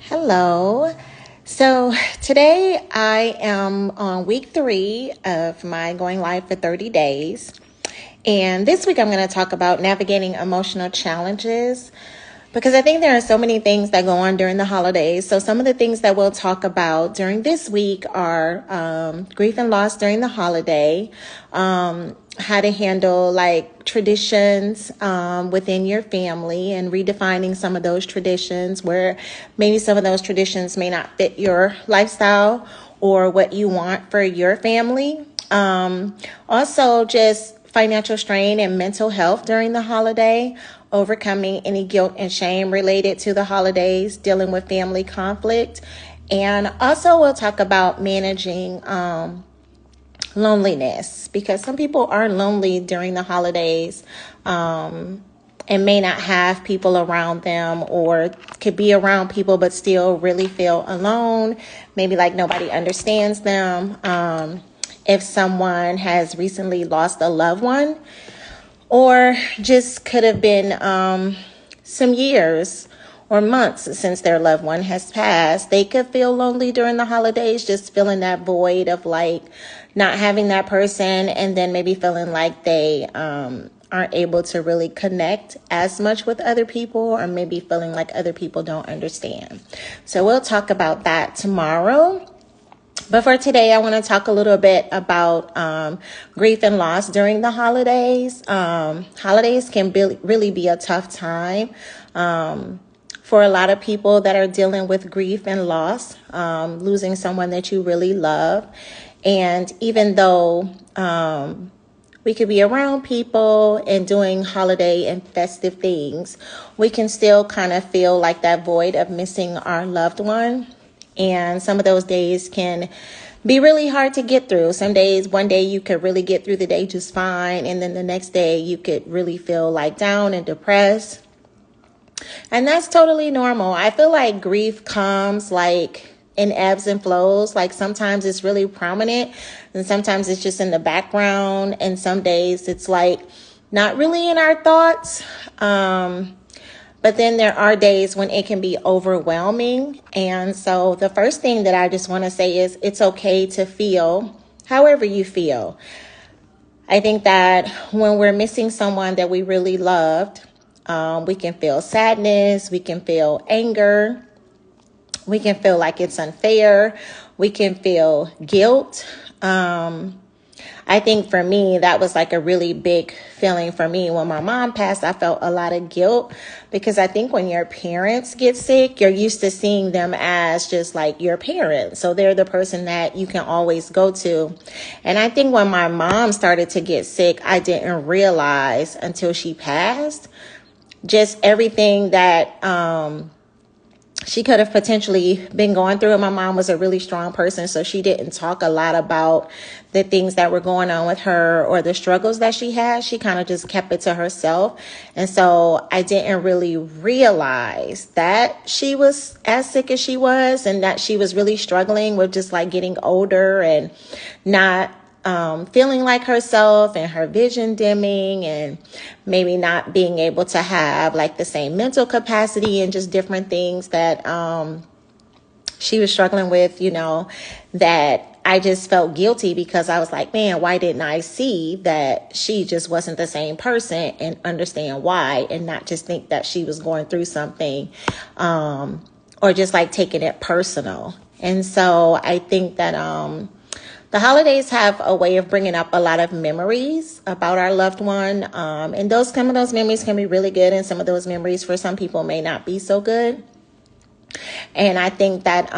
Hello. So today I am on week 3 of my going live for 30 days. And this week I'm going to talk about navigating emotional challenges because I think there are so many things that go on during the holidays. So some of the things that we'll talk about during this week are grief and loss during the holiday, how to handle like traditions within your family and redefining some of those traditions where maybe some of those traditions may not fit your lifestyle or what you want for your family. Also, just financial strain and mental health during the holiday, overcoming any guilt and shame related to the holidays, dealing with family conflict. And also we'll talk about managing loneliness because some people are lonely during the holidays and may not have people around them or could be around people but still really feel alone, maybe like nobody understands them. If someone has recently lost a loved one, or just could have been some years or months since their loved one has passed, they could feel lonely during the holidays, just feeling that void of like not having that person, and then maybe feeling like they aren't able to really connect as much with other people, or maybe feeling like other people don't understand. So we'll talk about that tomorrow. But for today, I want to talk a little bit about grief and loss during the holidays. Holidays can really be a tough time for a lot of people that are dealing with grief and loss, losing someone that you really love. And even though we could be around people and doing holiday and festive things, we can still kind of feel like that void of missing our loved one. And some of those days can be really hard to get through. Some days, one day you could really get through the day just fine. And then the next day you could really feel like down and depressed. And that's totally normal. I feel like grief comes like in ebbs and flows. Like sometimes it's really prominent and sometimes it's just in the background. And some days it's like not really in our thoughts. But then there are days when it can be overwhelming. And so the first thing that I just want to say is it's okay to feel however you feel. I think that when we're missing someone that we really loved, we can feel sadness, we can feel anger, we can feel like it's unfair, we can feel guilt. I think for me, that was like a really big feeling for me. When my mom passed, I felt a lot of guilt because I think when your parents get sick, you're used to seeing them as just like your parents. So they're the person that you can always go to. And I think when my mom started to get sick, I didn't realize until she passed just everything that she could have potentially been going through. And my mom was a really strong person, so she didn't talk a lot about the things that were going on with her or the struggles that she had. She kind of just kept it to herself. And so I didn't really realize that she was as sick as she was and that she was really struggling with just like getting older and not feeling like herself, and her vision dimming, and maybe not being able to have like the same mental capacity, and just different things that she was struggling with, that I just felt guilty because I was like, man, why didn't I see that she just wasn't the same person and understand why, and not just think that she was going through something or just like taking it personal. And so I think that the holidays have a way of bringing up a lot of memories about our loved one. And some of those memories can be really good, and some of those memories for some people may not be so good. And I think that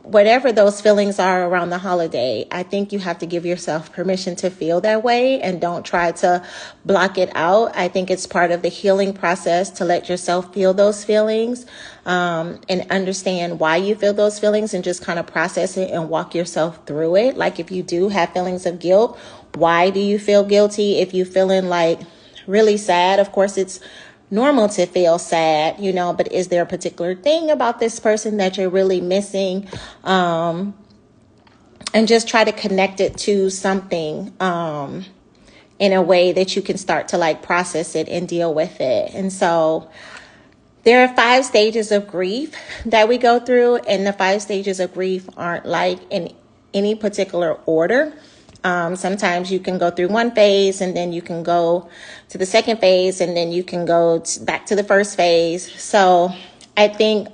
whatever those feelings are around the holiday, I think you have to give yourself permission to feel that way and don't try to block it out. I think it's part of the healing process to let yourself feel those feelings and understand why you feel those feelings, and just kind of process it and walk yourself through it. Like if you do have feelings of guilt, why do you feel guilty? If you're feeling like really sad, of course it's normal to feel sad, but is there a particular thing about this person that you're really missing? And just try to connect it to something in a way that you can start to like process it and deal with it. And so There are 5 stages of grief that we go through, and the 5 stages of grief aren't like in any particular order. Sometimes you can go through one phase and then you can go to the second phase and then you can go back to the first phase. So I think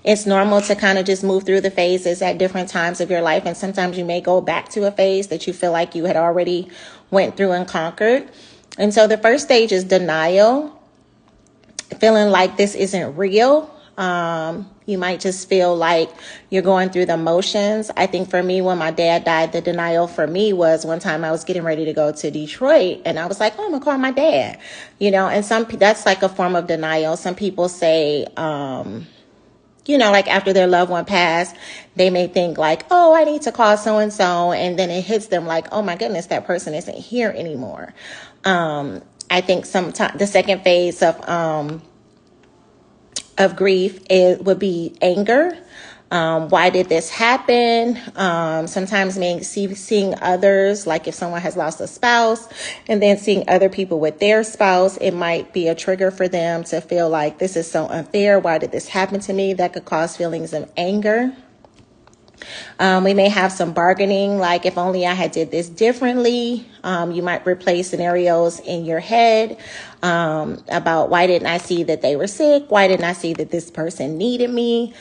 it's normal to kind of just move through the phases at different times of your life. And sometimes you may go back to a phase that you feel like you had already went through and conquered. And so the first stage is denial, feeling like this isn't real. You might just feel like you're going through the motions. I think for me, when my dad died, the denial for me was one time I was getting ready to go to Detroit and I was like, oh, I'm gonna call my dad, and that's like a form of denial. Some people say, like after their loved one passed, they may think like, oh, I need to call so-and-so. And then it hits them like, oh my goodness, that person isn't here anymore. I think sometimes the second phase of grief would be anger. Why did this happen? Sometimes seeing others, like if someone has lost a spouse and then seeing other people with their spouse, it might be a trigger for them to feel like this is so unfair. Why did this happen to me? That could cause feelings of anger. We may have some bargaining, like if only I had did this differently. You might replay scenarios in your head about why didn't I see that they were sick? Why didn't I see that this person needed me?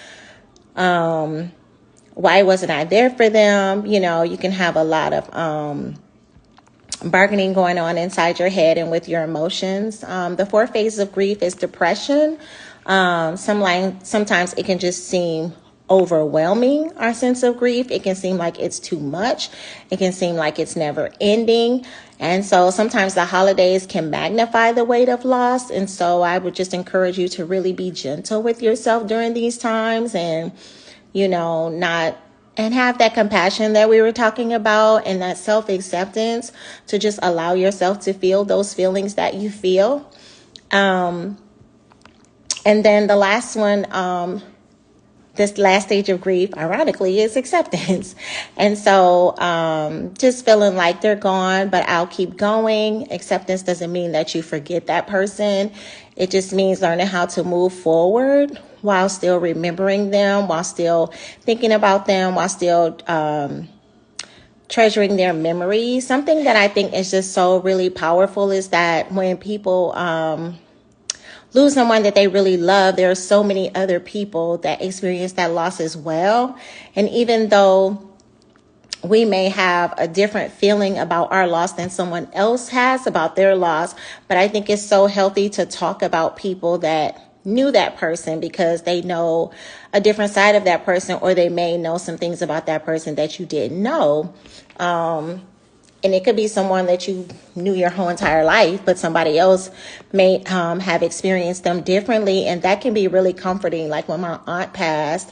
Why wasn't I there for them? You can have a lot of bargaining going on inside your head and with your emotions. The fourth phase of grief is depression. Sometimes it can just seem overwhelming, our sense of grief. It can seem like it's too much. It can seem like it's never ending. And so sometimes the holidays can magnify the weight of loss. And so I would just encourage you to really be gentle with yourself during these times and, and have that compassion that we were talking about and that self-acceptance to just allow yourself to feel those feelings that you feel. And then the last one, this last stage of grief, ironically, is acceptance. And so just feeling like they're gone, but I'll keep going. Acceptance doesn't mean that you forget that person. It just means learning how to move forward while still remembering them, while still thinking about them, while still treasuring their memories. Something that I think is just so really powerful is that when people lose someone that they really love, there are so many other people that experience that loss as well. And even though we may have a different feeling about our loss than someone else has about their loss, but I think it's so healthy to talk about people that knew that person because they know a different side of that person, or they may know some things about that person that you didn't know. And it could be someone that you knew your whole entire life, but somebody else may have experienced them differently. And that can be really comforting. Like when my aunt passed,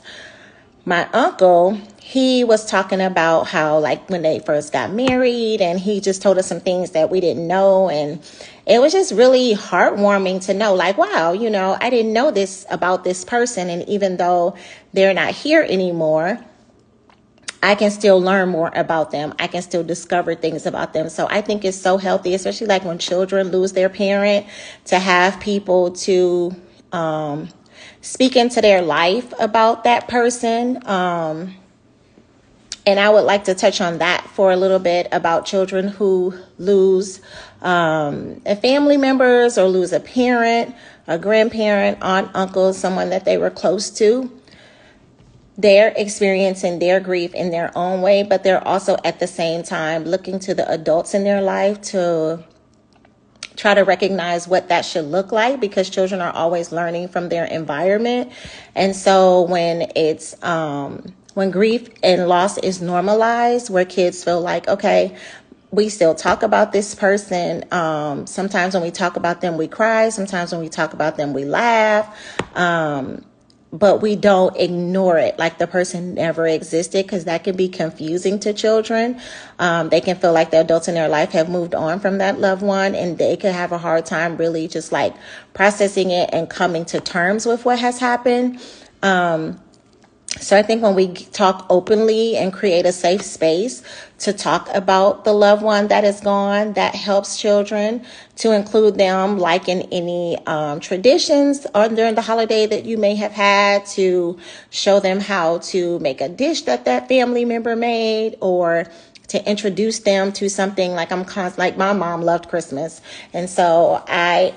my uncle, he was talking about how like when they first got married, and he just told us some things that we didn't know. And it was just really heartwarming to know like, wow, I didn't know this about this person. And even though they're not here anymore, I can still learn more about them. I can still discover things about them. So I think it's so healthy, especially like when children lose their parent, to have people to speak into their life about that person. And I would like to touch on that for a little bit about children who lose a family members or lose a parent, a grandparent, aunt, uncle, someone that they were close to. They're experiencing their grief in their own way, but they're also at the same time looking to the adults in their life to try to recognize what that should look like, because children are always learning from their environment. And so when it's when grief and loss is normalized, where kids feel like, okay, we still talk about this person. Sometimes when we talk about them, we cry. Sometimes when we talk about them, we laugh. But we don't ignore it like the person never existed, because that can be confusing to children. They can feel like the adults in their life have moved on from that loved one, and they could have a hard time really just like processing it and coming to terms with what has happened. So I think when we talk openly and create a safe space to talk about the loved one that is gone, that helps children to include them, like in any traditions or during the holiday that you may have had, to show them how to make a dish that that family member made, or to introduce them to something. Like like my mom loved Christmas, and so I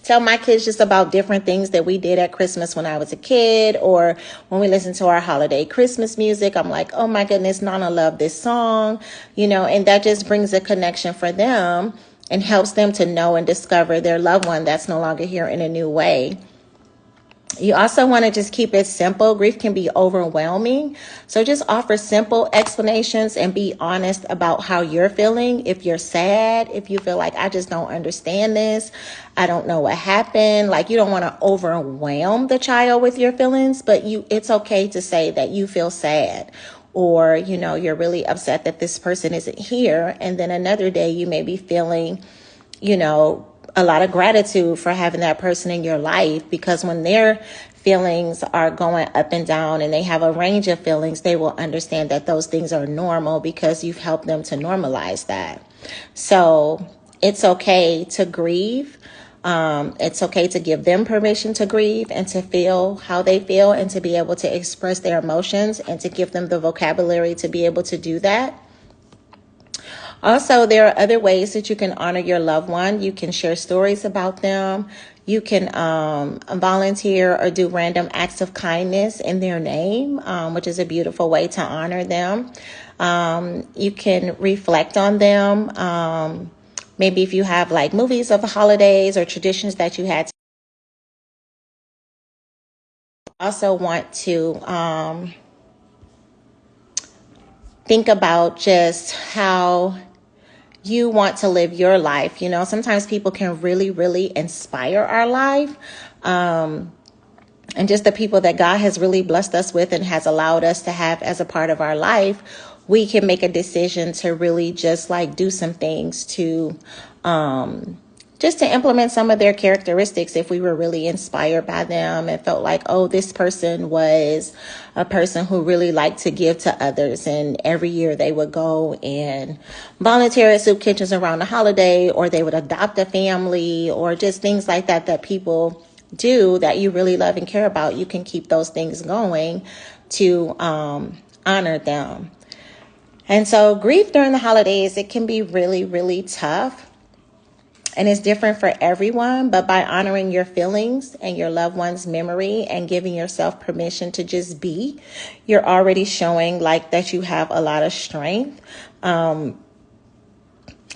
tell my kids just about different things that we did at Christmas when I was a kid, or when we listen to our holiday Christmas music. I'm like, oh my goodness, Nana loved this song, and that just brings a connection for them and helps them to know and discover their loved one that's no longer here in a new way. You also want to just keep it simple. Grief can be overwhelming. So just offer simple explanations and be honest about how you're feeling. If you're sad, if you feel like, I just don't understand this, I don't know what happened. Like, you don't want to overwhelm the child with your feelings, but it's okay to say that you feel sad, or, you're really upset that this person isn't here. And then another day you may be feeling, a lot of gratitude for having that person in your life, because when their feelings are going up and down and they have a range of feelings, they will understand that those things are normal because you've helped them to normalize that. So it's okay to grieve. It's okay to give them permission to grieve and to feel how they feel, and to be able to express their emotions, and to give them the vocabulary to be able to do that. Also, there are other ways that you can honor your loved one. You can share stories about them. You can volunteer or do random acts of kindness in their name, which is a beautiful way to honor them. You can reflect on them. Maybe if you have like movies of the holidays or traditions that you had. Also want to think about just how you want to live your life. Sometimes people can really, really inspire our life. And just the people that God has really blessed us with and has allowed us to have as a part of our life, we can make a decision to really just like do some things to just to implement some of their characteristics if we were really inspired by them and felt like, oh, this person was a person who really liked to give to others. And every year they would go and volunteer at soup kitchens around the holiday, or they would adopt a family, or just things like that that people do that you really love and care about. You can keep those things going to honor them. And so grief during the holidays, it can be really, really tough. And it's different for everyone, but by honoring your feelings and your loved one's memory and giving yourself permission to just be, you're already showing like that you have a lot of strength.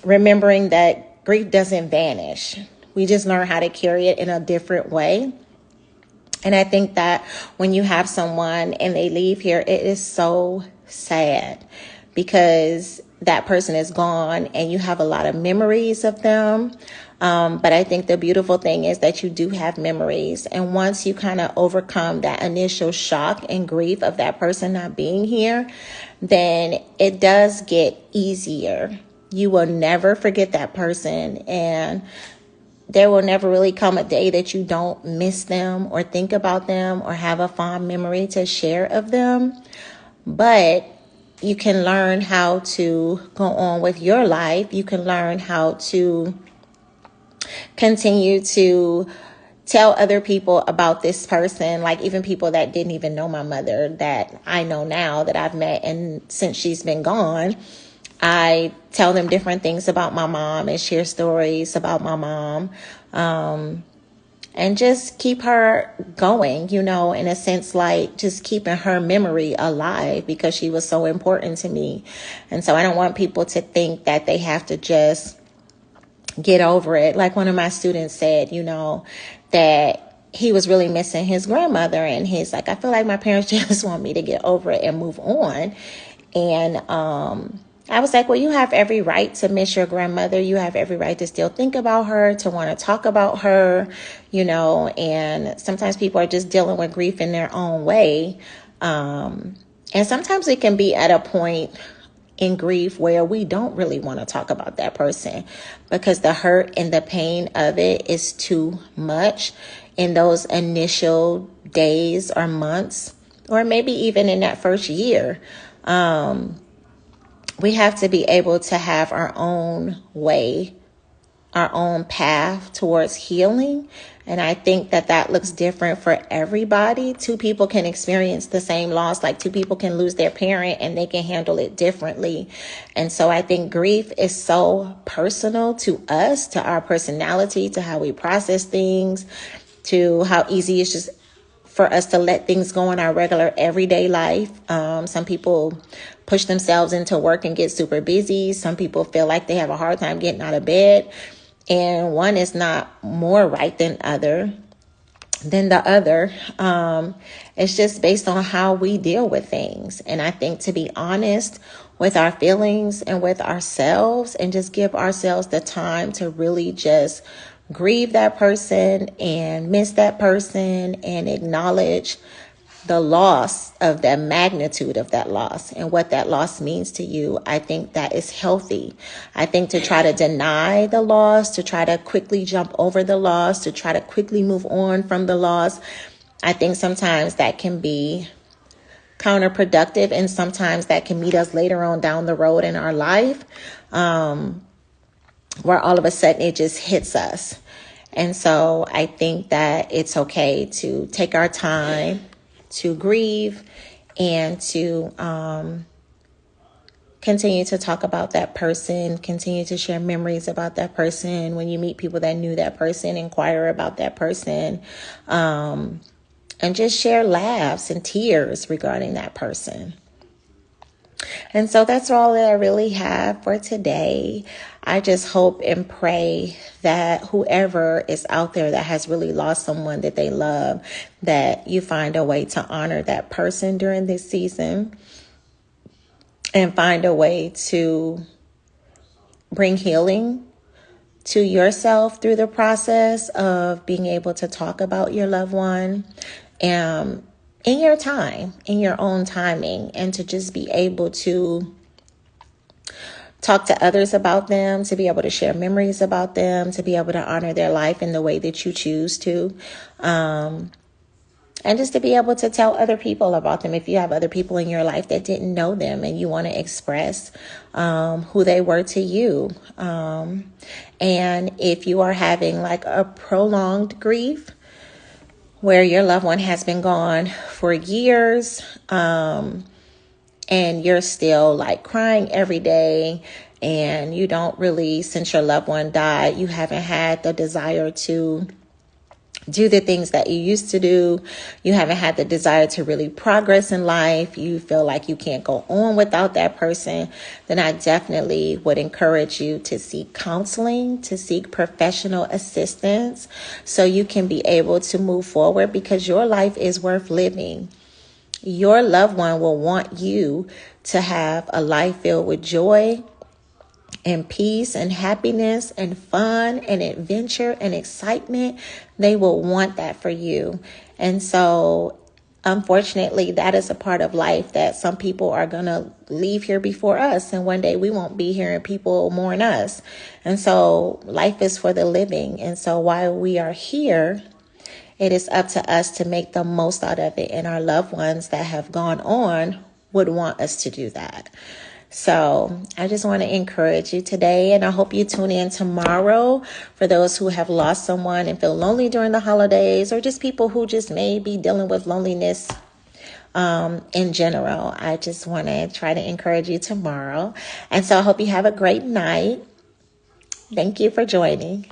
Remembering that grief doesn't vanish. We just learn how to carry it in a different way. And I think that when you have someone and they leave here, it is so sad, because that person is gone and you have a lot of memories of them. But I think the beautiful thing is that you do have memories. And once you kind of overcome that initial shock and grief of that person not being here, then it does get easier. You will never forget that person, and there will never really come a day that you don't miss them or think about them or have a fond memory to share of them. But you can learn how to go on with your life. You can learn how to continue to tell other people about this person, like even people that didn't even know my mother that I know now, that I've met, and since she's been gone, I tell them different things about my mom and share stories about my mom. And just keep her going, in a sense, like just keeping her memory alive, because she was so important to me. And so I don't want people to think that they have to just get over it. Like one of my students said, that he was really missing his grandmother, and he's like, I feel like my parents just want me to get over it and move on. And I was like, well, you have every right to miss your grandmother. You have every right to still think about her, to want to talk about her, and sometimes people are just dealing with grief in their own way. And sometimes it can be at a point in grief where we don't really want to talk about that person, because the hurt and the pain of it is too much in those initial days or months or maybe even in that first year. We have to be able to have our own way, our own path towards healing. And I think that that looks different for everybody. Two people can experience the same loss, like two people can lose their parent and they can handle it differently. And so I think grief is so personal to us, to our personality, to how we process things, to how easy it's just for us to let things go in our regular everyday life. Some people push themselves into work and get super busy. Some people feel like they have a hard time getting out of bed. And one is not more right than the other. It's just based on how we deal with things. And I think to be honest with our feelings and with ourselves, and just give ourselves the time to really just grieve that person and miss that person and acknowledge the loss of the magnitude of that loss and what that loss means to you. I think that is healthy. I think to try to deny the loss, to try to quickly jump over the loss, to try to quickly move on from the loss, I think sometimes that can be counterproductive, and sometimes that can meet us later on down the road in our life, where all of a sudden it just hits us. And so I think that it's okay to take our time to grieve and to continue to talk about that person, continue to share memories about that person. When you meet people that knew that person, inquire about that person, and just share laughs and tears regarding that person. And so that's all that I really have for today. I just hope and pray that whoever is out there that has really lost someone that they love, that you find a way to honor that person during this season and find a way to bring healing to yourself through the process of being able to talk about your loved one, in your time, in your own timing, and to just be able to talk to others about them, to be able to share memories about them, to be able to honor their life in the way that you choose to, and just to be able to tell other people about them. If you have other people in your life that didn't know them and you want to express who they were to you. And if you are having like a prolonged grief, where your loved one has been gone for years, and you're still like crying every day, and you don't really, since your loved one died, you haven't had the desire to do the things that you used to do. You haven't had the desire to really progress in life. You feel like you can't go on without that person. Then I definitely would encourage you to seek counseling, to seek professional assistance so you can be able to move forward, because your life is worth living. Your loved one will want you to have a life filled with joy and peace and happiness and fun and adventure and excitement. They will want that for you. And so, unfortunately, that is a part of life that some people are going to leave here before us. And one day we won't be here and people mourn us. And so life is for the living. And so while we are here, it is up to us to make the most out of it. And our loved ones that have gone on would want us to do that. So I just want to encourage you today, and I hope you tune in tomorrow for those who have lost someone and feel lonely during the holidays, or just people who just may be dealing with loneliness in general. I just want to try to encourage you tomorrow. And so I hope you have a great night. Thank you for joining.